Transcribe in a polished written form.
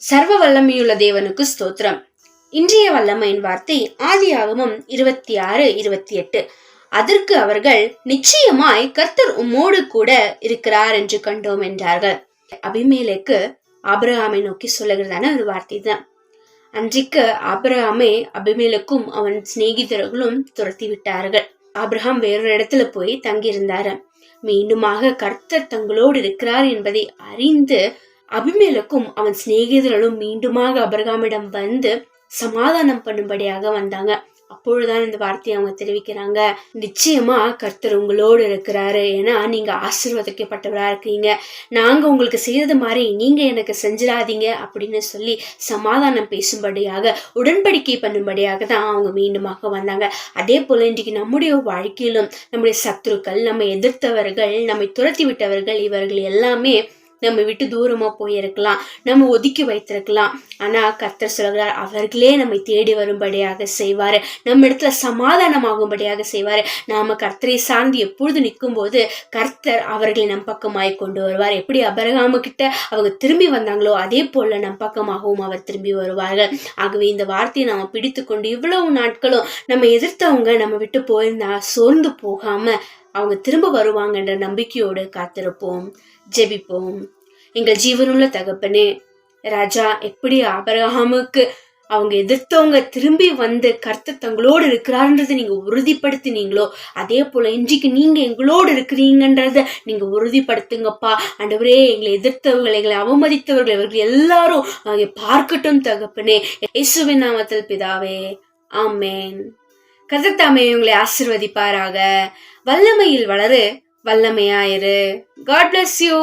சர்வ வல்லமையுள்ள தேவனுக்கு ஸ்தோத்திரம். இன்றைய வல்லமையின் வார்த்தை ஆதியாகமம் 26:28. அதற்கு அவர்கள், நிச்சயமாய் கர்த்தர் உம்மோடு கூட இருக்கிறார் என்று கண்டோம் என்றார்கள். அபிமெலேக்கு ஆபிரகாமை நோக்கி சொல்லுகிறதான ஒரு வார்த்தை தான். அன்றைக்கு ஆபிரகாமை அபிமெலேக்கும் அவன் சிநேகிதர்களும் துரத்தி விட்டார்கள். ஆபிரகாம் வேறொரு இடத்துல போய் தங்கியிருந்தாரு. மீண்டுமாக கர்த்தர் தங்களோடு இருக்கிறார் என்பதை அறிந்து அபிமெலேக்கும் அவன் சிநேகிதர்களும் மீண்டுமாக ஆபிரகாமிடம் வந்து சமாதானம் பண்ணும்படியாக வந்தாங்க. அப்பொழுதுதான் இந்த வார்த்தையை அவங்க தெரிவிக்கிறாங்க, நிச்சயமா கர்த்தர் உங்களோடு இருக்கிறாரு, ஏன்னா நீங்க ஆசீர்வதிக்கப்பட்டவரா இருக்கீங்க, நாங்க உங்களுக்கு செய்யறது மாதிரி நீங்க எனக்கு செஞ்சிடாதீங்க அப்படின்னு சொல்லி சமாதானம் பேசும்படியாக உடன்படிக்கை பண்ணும்படியாக தான் அவங்க மீண்டுமாக வந்தாங்க. அதே போல இன்றைக்கு நம்முடைய வாழ்க்கையிலும் நம்முடைய சத்துருக்கள், நம்ம எதிர்த்தவர்கள், நம்மை துரத்தி விட்டவர்கள், இவர்கள் எல்லாமே நம்ம விட்டு தூரமா போயிருக்கலாம், நம்ம ஒதுக்கி வைத்திருக்கலாம். ஆனா கர்த்தர் சொல்கிறார், அவர்களே நம்மை தேடி வரும்படியாக செய்வாரு, நம்ம இடத்துல சமாதானமாகும்படியாக செய்வாரு. நாம கர்த்தரை சார்ந்து எப்பொழுது நிற்கும் போது கர்த்தர் அவர்களை நம் பக்கமாய் கொண்டு வருவார். எப்படி ஆபிரகாம் கிட்ட அவங்க திரும்பி வந்தாங்களோ அதே போல நம் பக்கமாகவும் அவர் திரும்பி வருவார்கள். ஆகவே இந்த வார்த்தையை நாம பிடித்து கொண்டு இவ்வளவு நாட்களும் நம்ம எதிர்த்தவங்க நம்ம விட்டு போயிருந்தா சோர்ந்து போகாம அவங்க திரும்ப வருவாங்கன்ற நம்பிக்கையோடு காத்திருப்போம், ஜெபிப்போம். எங்கள் ஜீவனுள்ள தகப்பனே ராஜா, எப்படி ஆபிரகாமுக்கு அவங்க எதிர்த்தவங்க திரும்பி வந்து கர்த்தர் தங்களோடு இருக்கிறார்ன்றதை நீங்க உறுதிப்படுத்தினீங்களோ அதே போல இன்றைக்கு நீங்க எங்களோடு இருக்கிறீங்கன்றத நீங்க உறுதிப்படுத்துங்கப்பா. ஆண்டவரே, எங்களை எதிர்த்தவர்கள், எங்களை அவமதித்தவர்கள், இவர்கள் எல்லாரும் பார்க்கட்டும் தகப்பனே, இயேசுவின் நாமத்தில் பிதாவே, ஆமேன். கர்த்தர் தாமே உங்களை ஆசீர்வதிப்பாராக. வல்லமையில் வளரு, வல்லமையாயிரு. God bless you.